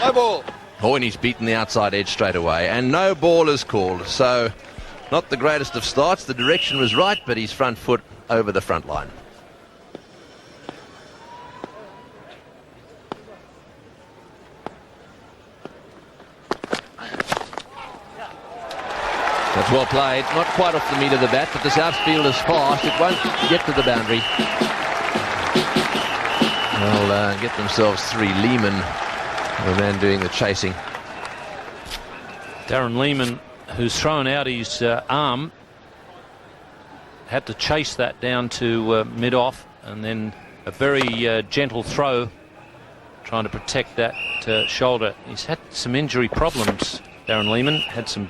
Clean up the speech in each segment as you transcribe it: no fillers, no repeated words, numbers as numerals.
No ball. Oh, and he's beaten the outside edge straight away, and no ball is called. So not the greatest of starts. The direction was right, but his front foot over the front line. That's well played. Not quite off the meat of the bat, but this outfield is fast. It won't get to the boundary. They'll get themselves 3. Lehman, the man doing the chasing. Darren Lehman, who's thrown out his arm, had to chase that down to mid-off, and then a very gentle throw trying to protect that shoulder. He's had some injury problems, Darren Lehman. Had some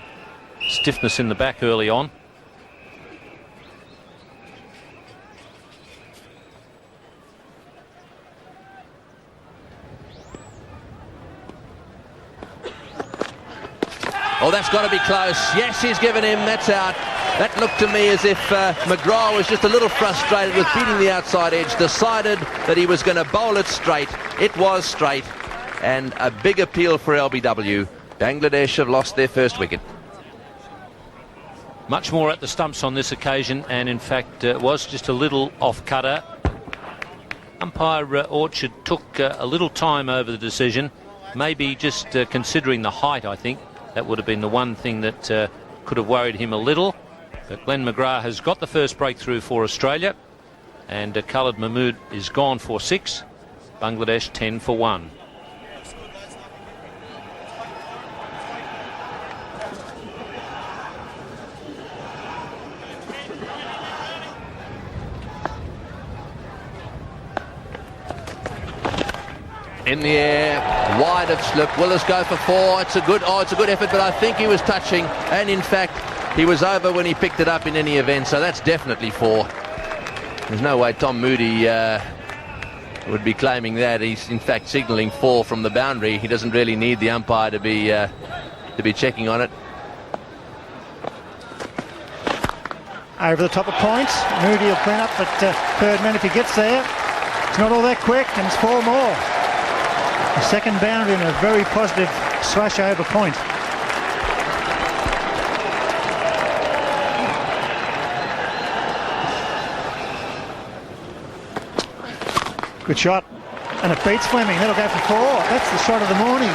stiffness in the back early on. Oh, that's got to be close. Yes, he's given him. That's out. That looked to me as if McGrath was just a little frustrated with beating the outside edge, decided that he was going to bowl it straight. It was straight, and a big appeal for LBW. Bangladesh have lost their first wicket. Much more at the stumps on this occasion, and in fact it was just a little off cutter. Umpire Orchard took a little time over the decision, maybe just considering the height. I think that would have been the one thing that could have worried him a little. But Glenn McGrath has got the first breakthrough for Australia, and Khalid Mahmood is gone for 6. Bangladesh 10 for 1. In the air, wide of slip. Willis go for 4. It's a good effort, but I think he was touching, and in fact he was over when he picked it up in any event, so that's definitely 4. There's no way Tom Moody would be claiming that. He's in fact signalling 4 from the boundary. He doesn't really need the umpire to be checking on it. Over the top of points, Moody will clean up at third man if he gets there. It's not all that quick, and it's 4 more. The second boundary and a very positive slash over point. Good shot, and it beats Fleming. That'll go for 4. That's the shot of the morning.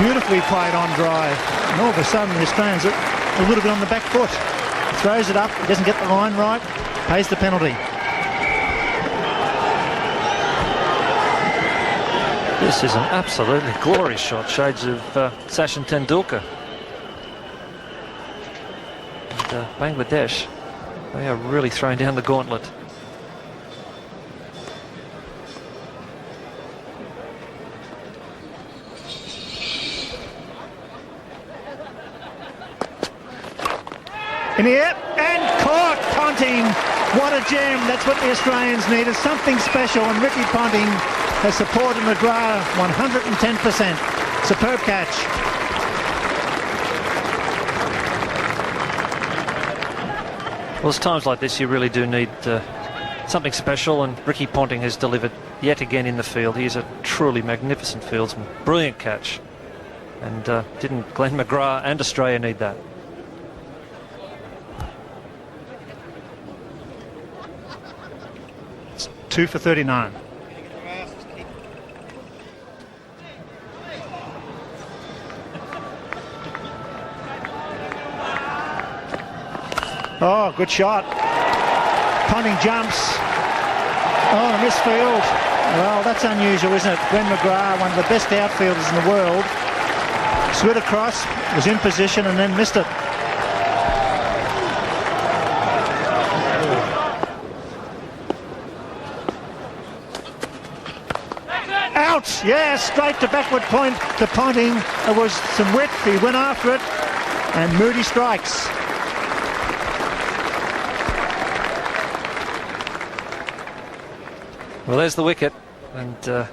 Beautifully played on drive, and all of a sudden the Australians are a little bit on the back foot. Throws it up, he doesn't get the line right, pays the penalty. This is an absolutely glorious shot, shades of Sachin Tendulkar. And Bangladesh, they are really throwing down the gauntlet. In the air, and caught. Ponting, what a gem. That's what the Australians needed, something special, and Ricky Ponting has supported McGrath 110%. Superb catch. Well, it's times like this you really do need something special, and Ricky Ponting has delivered yet again in the field. He is a truly magnificent fieldsman. Brilliant catch. And didn't Glenn McGrath and Australia need that? It's 2 for 39. Oh, good shot. Ponting jumps. Oh, misfield. Well, that's unusual, isn't it? Glenn McGrath, one of the best outfielders in the world. Slid across, was in position, and then missed it. Out! Yeah, straight to backward point to Ponting. There was some width. He went after it, and Moody strikes. Well, there's the wicket, and the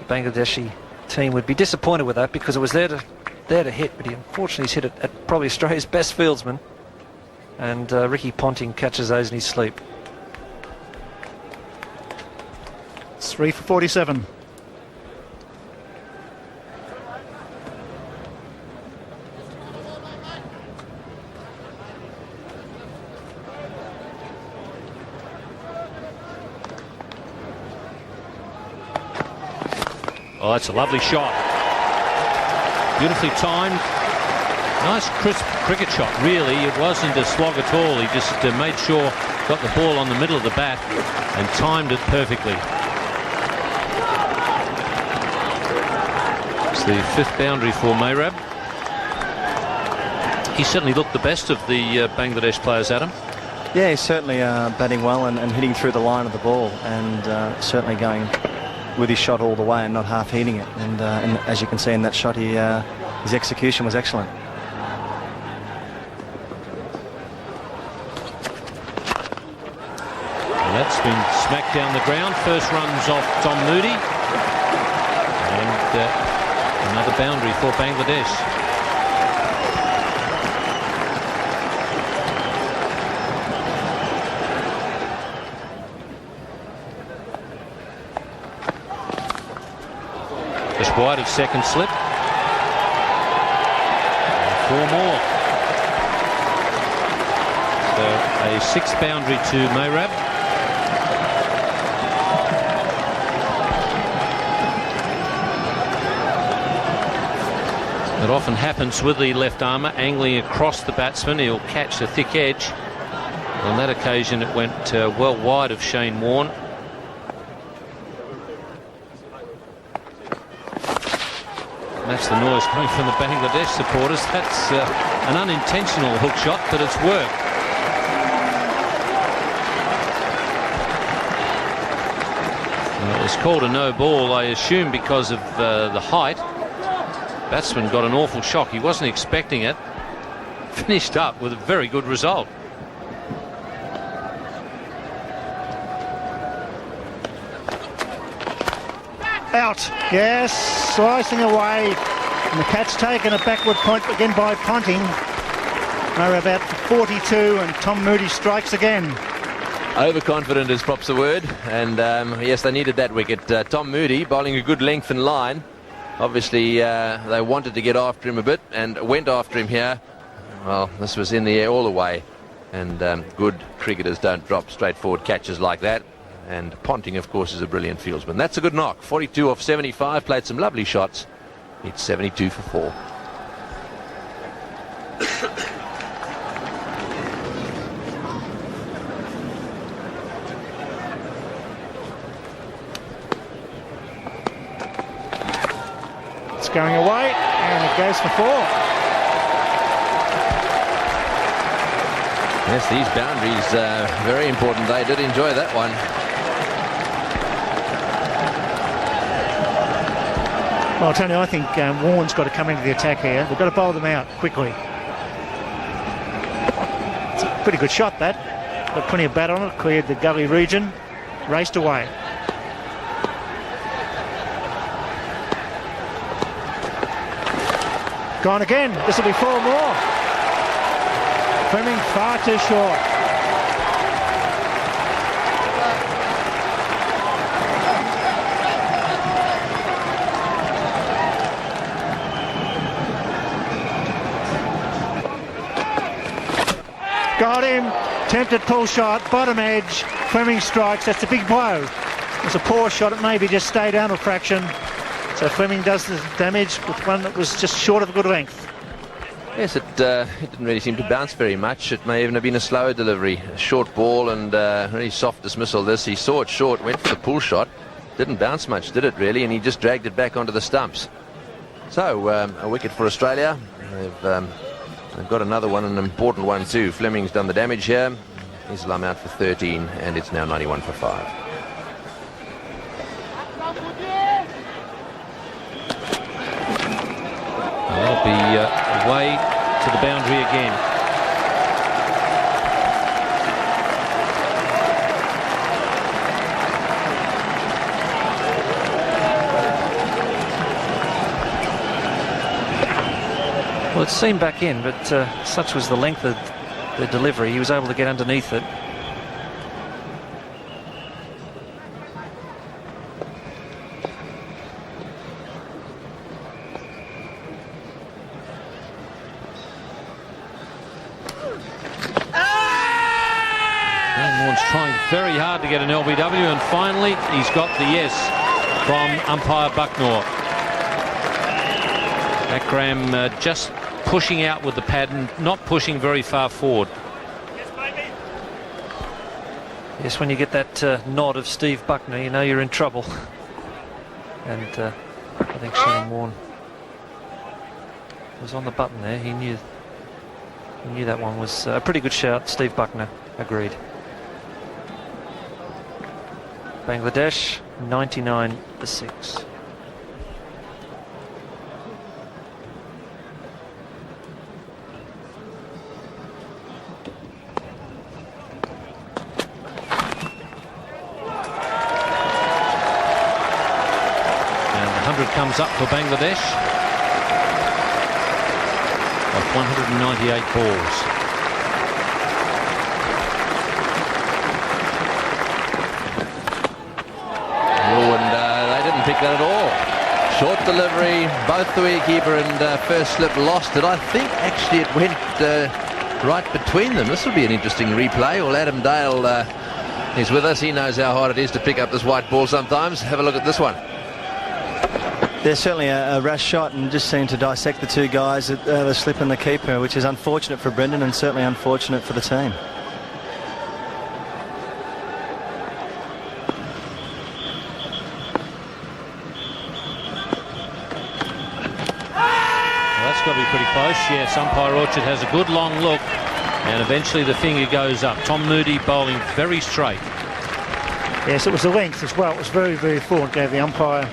Bangladeshi team would be disappointed with that because it was there to hit, but he unfortunately has hit it at probably Australia's best fieldsman, and Ricky Ponting catches those in his sleep. It's 3 for 47. Oh, that's a lovely shot. Beautifully timed. Nice crisp cricket shot, really. It wasn't a slog at all. He just made sure, got the ball on the middle of the bat and timed it perfectly. It's the 5th boundary for Mehrab. He certainly looked the best of the Bangladesh players, Adam. Yeah, he's certainly batting well and hitting through the line of the ball, and certainly going with his shot all the way and not half heating it. And as you can see in that shot, his execution was excellent. And that's been smacked down the ground. First runs off Tom Moody. And another boundary for Bangladesh. Just wide of second slip. And 4 more. So a 6th boundary to Mehrab. That often happens with the left armour, angling across the batsman. He'll catch the thick edge. On that occasion, it went well wide of Shane Warne. That's the noise coming from the Bangladesh supporters. That's an unintentional hook shot, but it's worked. Well, it was called a no ball, I assume, because of the height. Batsman got an awful shock. He wasn't expecting it. Finished up with a very good result. Out. Yes, slicing away. And the catch taken a backward point again by Ponting. They're about 42 and Tom Moody strikes again. Overconfident is perhaps the word, and yes, they needed that wicket. Tom Moody bowling a good length and line. Obviously they wanted to get after him a bit and went after him here. Well, this was in the air all the way, and good cricketers don't drop straightforward catches like that. And Ponting, of course, is a brilliant fieldsman. That's a good knock. 42 off 75, played some lovely shots. It's 72 for 4. It's going away, and it goes for 4. Yes, these boundaries are very important. They did enjoy that one. Well, Tony, I think Warne's got to come into the attack here. They've got to bowl them out quickly. It's a pretty good shot, that. Got plenty of bat on it, cleared the gully region, raced away. Gone again. This will be 4 more. Fleming far too short. Got him. Tempted pull shot. Bottom edge. Fleming strikes. That's a big blow. It was a poor shot. It maybe just stayed down a fraction. So Fleming does the damage with one that was just short of a good length. Yes, it didn't really seem to bounce very much. It may even have been a slower delivery. A short ball and really soft dismissal this. He saw it short, went for the pull shot. Didn't bounce much, did it really? And he just dragged it back onto the stumps. So, a wicket for Australia. They've got another one, an important one too. Fleming's done the damage here. Islam out for 13, and it's now 91 for 5. They'll be away to the boundary again. Well, it seemed back in, but such was the length of the delivery, he was able to get underneath it. Warne's trying very hard to get an LBW, and finally he's got the yes. from umpire Bucknor. Akram just pushing out with the pad and not pushing very far forward. Yes, when you get that nod of Steve Buckner, you know you're in trouble. And I think Shane Warne was on the button there. He knew that one was a pretty good shout. Steve Buckner agreed. Bangladesh 99 for 6. Comes up for Bangladesh of 198 balls. Oh, and they didn't pick that at all. Short delivery, both the wicketkeeper and first slip lost it. I think actually it went right between them. This will be an interesting replay. Well, Adam Dale is with us. He knows how hard it is to pick up this white ball sometimes. Have a look at this one. There's certainly a rash shot and just seemed to dissect the two guys, the slip and the keeper, which is unfortunate for Brendan and certainly unfortunate for the team. Well, that's got to be pretty close. Yes, umpire Orchard has a good long look and eventually the finger goes up. Tom Moody bowling very straight. Yes, it was the length as well. It was very, very full. It gave the umpire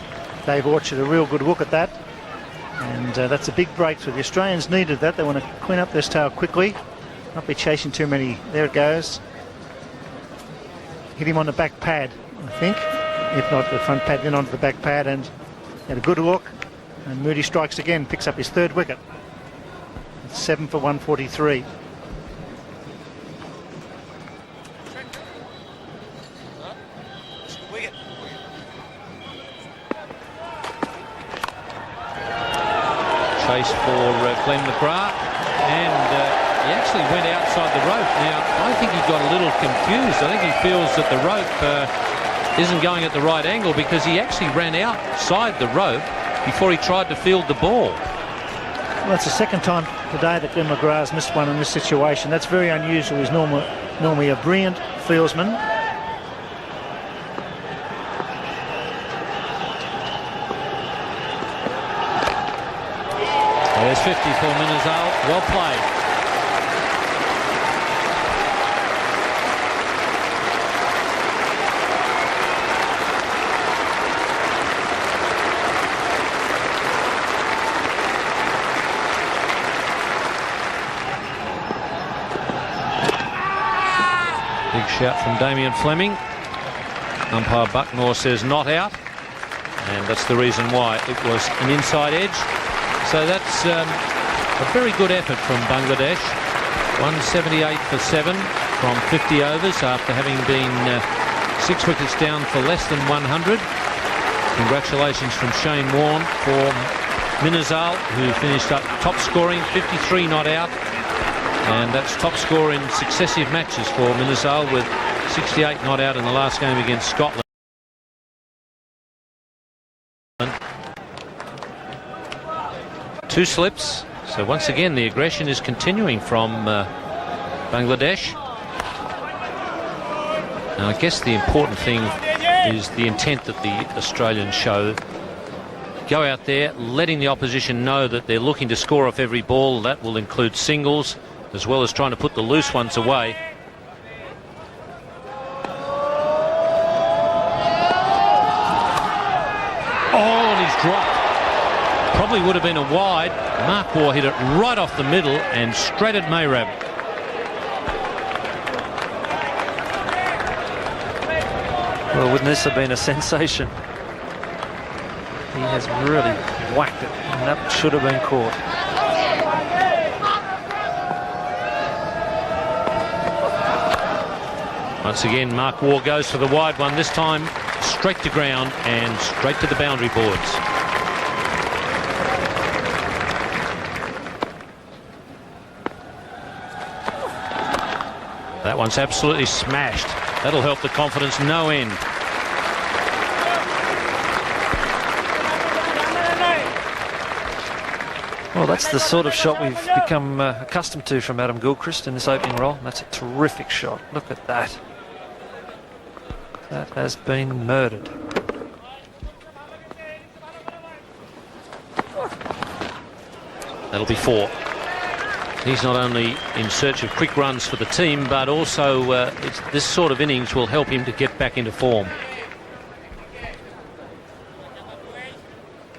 Dave Orchard a real good look at that, and that's a big breakthrough. The Australians needed that. They want to clean up this tail quickly, not be chasing too many. There it goes. Hit him on the back pad, I think, if not the front pad, then onto the back pad, and had a good look, and Moody strikes again, picks up his third wicket. It's 7 for 143. Chase for Glenn McGrath, and he actually went outside the rope. Now, I think he got a little confused. I think he feels that the rope isn't going at the right angle because he actually ran outside the rope before he tried to field the ball. Well, it's the second time today that Glenn McGrath's missed one in this situation. That's very unusual. He's normally a brilliant fieldsman. There's 50 for Minhajul. Well played. Big shout from Damien Fleming. Umpire Bucknor says not out, and that's the reason why. It was an inside edge. So that's a very good effort from Bangladesh. 178 for 7 from 50 overs after having been 6 wickets down for less than 100. Congratulations from Shane Warne for Minhajul, who finished up top scoring, 53 not out. And that's top score in successive matches for Minhajul with 68 not out in the last game against Scotland. Two slips, so once again the aggression is continuing from Bangladesh. And I guess the important thing is the intent that the Australians show. Go out there, letting the opposition know that they're looking to score off every ball. That will include singles, as well as trying to put the loose ones away. Oh, and he's dropped. Probably would have been a wide. Mark Waugh hit it right off the middle and straight at Mayrab. Well, wouldn't this have been a sensation? He has really whacked it, and that should have been caught. Once again, Mark Waugh goes for the wide one, this time straight to ground and straight to the boundary boards. That one's absolutely smashed. That'll help the confidence no end. Well, that's the sort of shot we've become accustomed to from Adam Gilchrist in this opening role. That's a terrific shot. Look at that. That has been murdered. That'll be 4. He's not only in search of quick runs for the team, but also this sort of innings will help him to get back into form.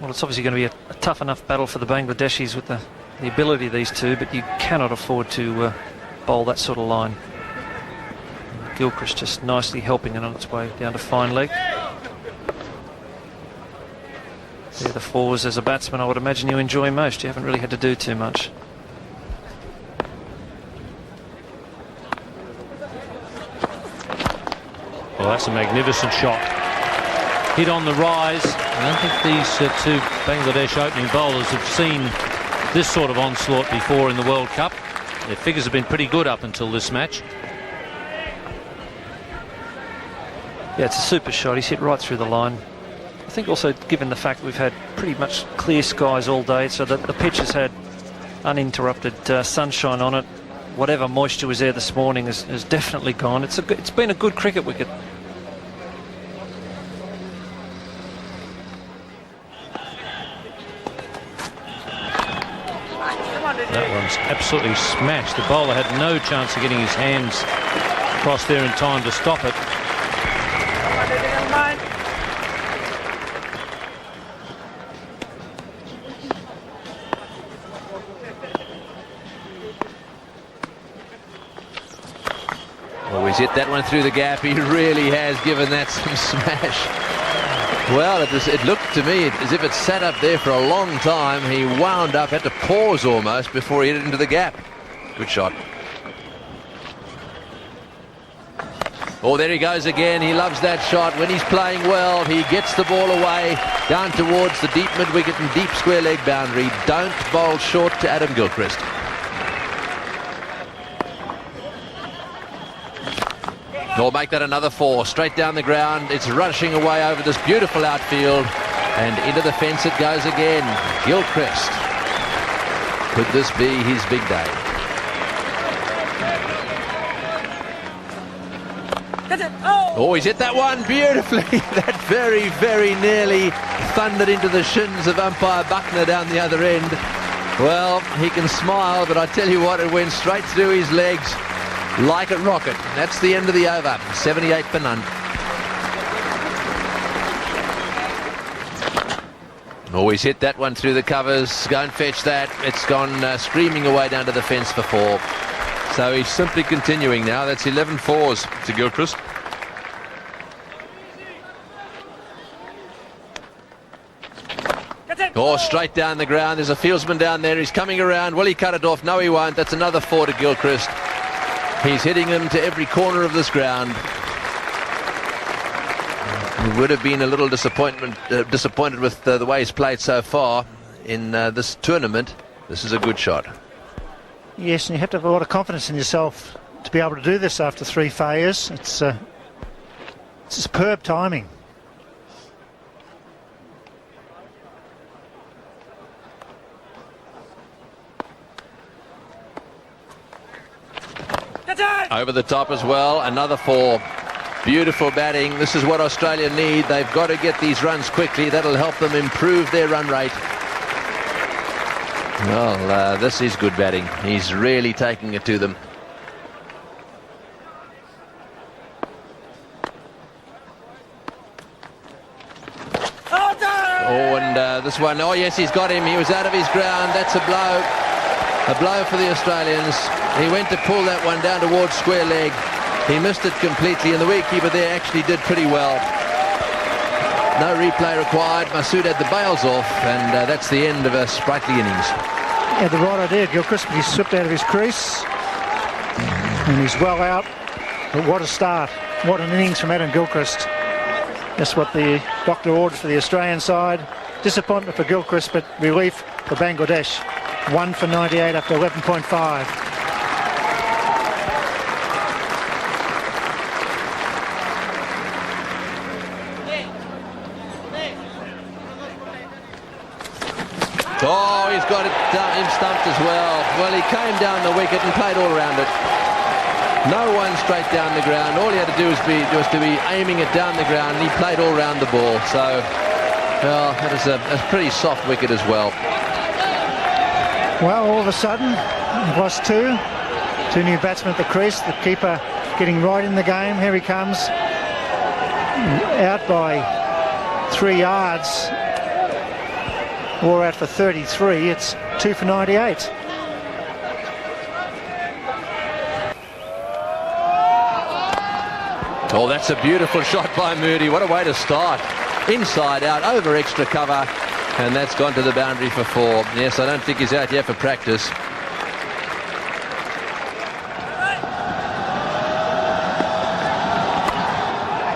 Well, it's obviously going to be a tough enough battle for the Bangladeshis with the ability of these two, but you cannot afford to bowl that sort of line. Gilchrist just nicely helping it on its way down to fine leg. They're the 4s as a batsman I would imagine you enjoy most. You haven't really had to do too much. Well, that's a magnificent shot. Hit on the rise. I don't think these two Bangladesh opening bowlers have seen this sort of onslaught before in the World Cup. Their figures have been pretty good up until this match. Yeah, it's a super shot. He's hit right through the line. I think also given the fact that we've had pretty much clear skies all day, so that the pitch has had uninterrupted sunshine on it. Whatever moisture was there this morning has definitely gone. It's been a good cricket wicket. That one's absolutely smashed. The bowler had no chance of getting his hands across there in time to stop it. Well, he's hit that one through the gap. He really has given that some smash. Well, it looked to me as if it sat up there for a long time. He wound up, had to pause almost before he hit it into the gap. Good shot. Oh, there he goes again. He loves that shot. When he's playing well, he gets the ball away down towards the deep mid-wicket and deep square leg boundary. Don't bowl short to Adam Gilchrist. Or make that another 4, straight down the ground. It's rushing away over this beautiful outfield, and into the fence it goes again. Gilchrist. Could this be his big day? Oh, he's hit that one beautifully. That very, very nearly thundered into the shins of umpire Buckner down the other end. Well, he can smile, but I tell you what, it went straight through his legs like a rocket. That's the end of the over. 78 for none. Always hit that one through the covers. Go and fetch that. It's gone screaming away down to the fence for 4. So he's simply continuing now. That's 11 fours to Gilchrist. Oh, straight down the ground. There's a fieldsman down there. He's coming around. Will he cut it off? No, he won't. That's another 4 to Gilchrist. He's hitting them to every corner of this ground. He would have been a little disappointed with the way he's played so far in this tournament. This is a good shot. Yes, and you have to have a lot of confidence in yourself to be able to do this after 3 failures. It's superb timing. Over the top as well, another 4. Beautiful batting. This is what Australia need. They've got to get these runs quickly. That'll help them improve their run rate. Well, this is good batting. He's really taking it to them. Oh, and this one, oh yes, he's got him. He was out of his ground. That's a blow. A blow for the Australians. He went to pull that one down towards square leg. He missed it completely, and the wicketkeeper there actually did pretty well. No replay required. Masood had the bails off, and that's the end of a sprightly innings. He had the right idea, Gilchrist, but he's slipped out of his crease. And he's well out. But what a start. What an innings from Adam Gilchrist. That's what the doctor ordered for the Australian side. Disappointment for Gilchrist, but relief for Bangladesh. 1 for 98 after 11.5. Oh, he's got it. stumped as well. Well, he came down the wicket and played all around it. No one straight down the ground. All he had to do was to be aiming it down the ground, and he played all around the ball. So, well, that was a pretty soft wicket as well. Well, all of a sudden, it was two new batsmen at the crease. The keeper getting right in the game. Here he comes, out by 3 yards, or out for 33. It's 2 for 98. Oh, that's a beautiful shot by Moody. What a way to start. Inside out, over extra cover, and that's gone to the boundary for 4. Yes, I don't think he's out yet for practice.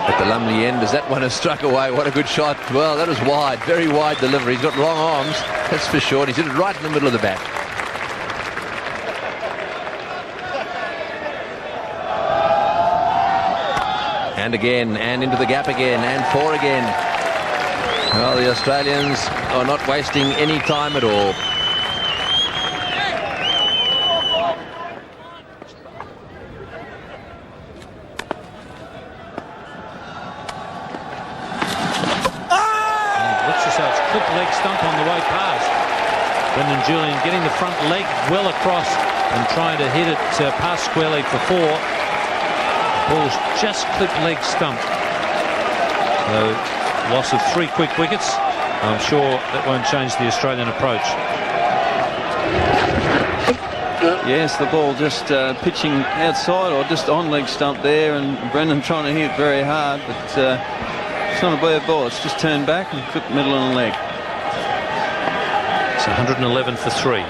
At the Lumley end, as that one has struck away, what a good shot. Well, that was wide, very wide delivery. He's got long arms, that's for sure. He's hit it right in the middle of the bat. And again, and into the gap again, and 4 again. Well, the Australians are not wasting any time at all. Looks as though it's clipped leg stump on the way past. Brendan Julian getting the front leg well across and trying to hit it past square leg for 4. Ball's just clipped leg stump. So loss of 3 quick wickets. I'm sure that won't change the Australian approach. Yes, the ball just pitching outside or just on leg stump there, and Brendan trying to hit it very hard, but it's not a bad ball. It's just turned back and clipped middle on the leg. It's 111 for 3.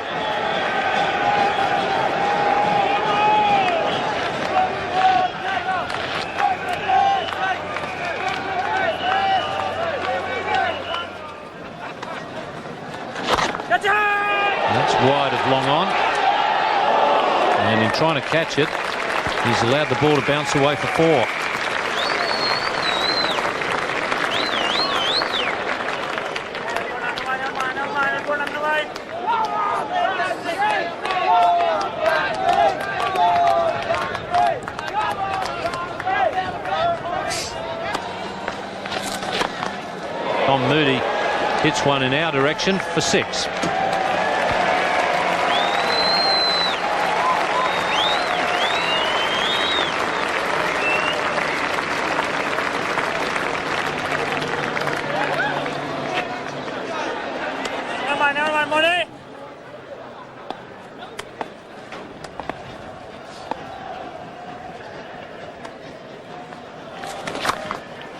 That's wide of long on, and in trying to catch it, he's allowed the ball to bounce away for 4. Tom Moody hits one in our direction for 6.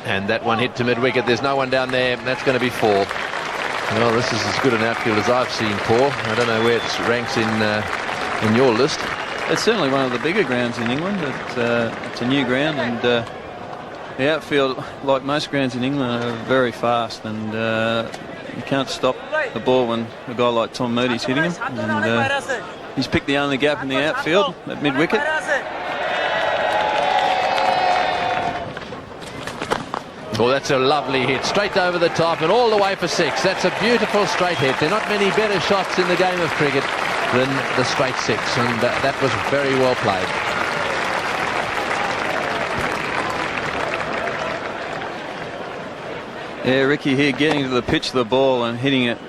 And that one hit to mid-wicket. There's no one down there. That's going to be 4. Well, this is as good an outfield as I've seen, Paul. I don't know where it ranks in your list. It's certainly one of the bigger grounds in England. It's a new ground, and the outfield, like most grounds in England, are very fast, and you can't stop the ball when a guy like Tom Moody's hitting him. And he's picked the only gap in the outfield at mid-wicket. Oh, that's a lovely hit, straight over the top and all the way for 6. That's a beautiful straight hit. There are not many better shots in the game of cricket than the straight 6, and that was very well played. Yeah, Ricky here getting to the pitch of the ball and hitting it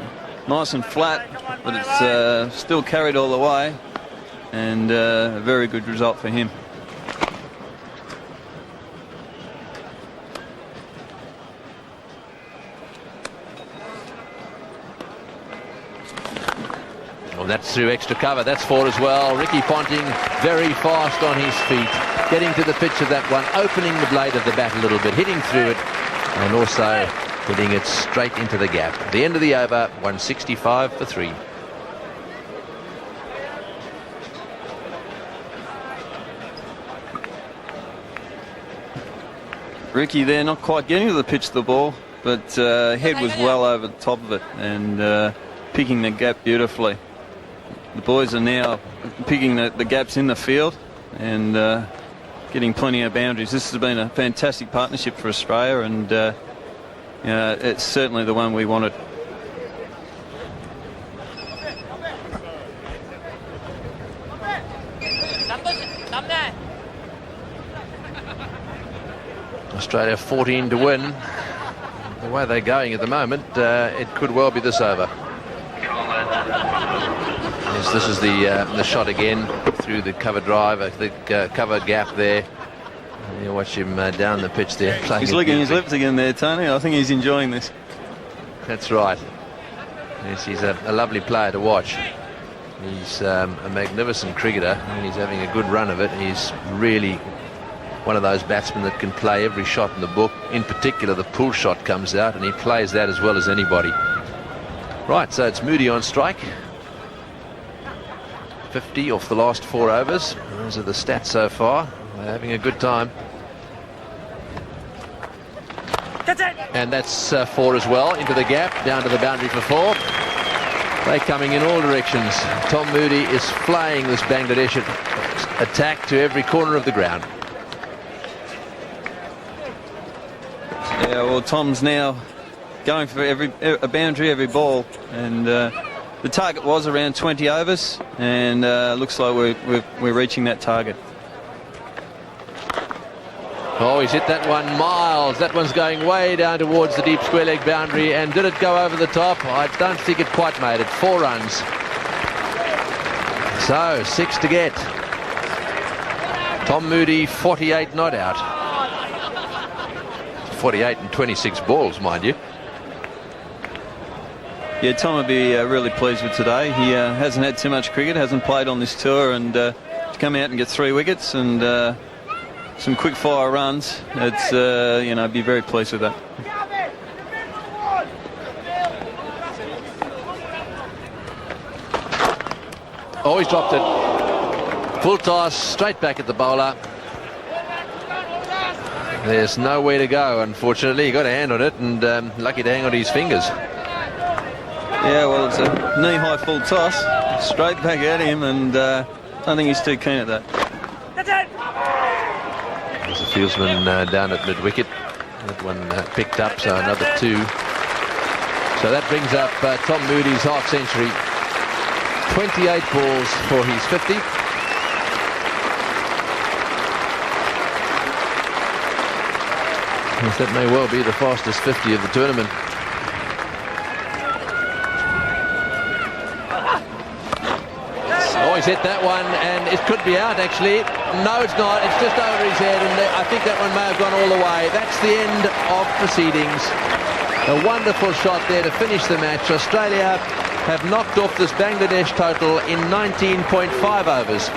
nice and flat, but it's still carried all the way, and a very good result for him. Well, that's through extra cover. That's 4 as well. Ricky Ponting very fast on his feet, getting to the pitch of that one, opening the blade of the bat a little bit, hitting through it, and also hitting it straight into the gap. At the end of the over, 165 for 3. Ricky there not quite getting to the pitch of the ball, but head was well over the top of it and picking the gap beautifully. The boys are now picking the gaps in the field and getting plenty of boundaries. This has been a fantastic partnership for Australia, and it's certainly the one we wanted. Australia 14 to win. The way they're going at the moment, it could well be this over. Yes, this is the shot again through the cover drive, the cover gap there. You watch him down the pitch there. He's licking his lips again there, Tony. I think he's enjoying this. That's right. Yes, he's a lovely player to watch. He's a magnificent cricketer, and he's having a good run of it. He's really one of those batsmen that can play every shot in the book. In particular, the pull shot comes out, and he plays that as well as anybody. Right, so it's Moody on strike. 50 off the last 4 overs. Those are the stats so far. They're having a good time. And that's 4 as well, into the gap, down to the boundary for 4. They're coming in all directions. Tom Moody is flying this Bangladesh attack to every corner of the ground. Yeah, well, Tom's now going for a boundary every ball, and the target was around 20 overs, and looks like we're reaching that target. Oh, he's hit that one miles. That one's going way down towards the deep square leg boundary. And did it go over the top? I don't think it quite made it. 4 runs. So 6 to get. Tom Moody 48 not out. 48 and 26 balls, mind you. Yeah, Tom would be really pleased with today. He hasn't had too much cricket, hasn't played on this tour, and to come out and get 3 wickets and some quick fire runs, it's you know, be very pleased with that. Oh, he's dropped it. Full toss, straight back at the bowler. There's nowhere to go, unfortunately. He got a hand on it, and lucky to hang on to his fingers. Yeah, well, it's a knee-high full toss, straight back at him, and I don't think he's too keen at that. There's a fieldsman down at mid-wicket. That one picked up, so another 2. So that brings up Tom Moody's half-century. 28 balls for his 50. Yes, that may well be the fastest 50 of the tournament. Oh, he's hit that one, and it could be out, actually. No, it's not. It's just over his head, and I think that one may have gone all the way. That's the end of proceedings. A wonderful shot there to finish the match. Australia have knocked off this Bangladesh total in 19.5 overs.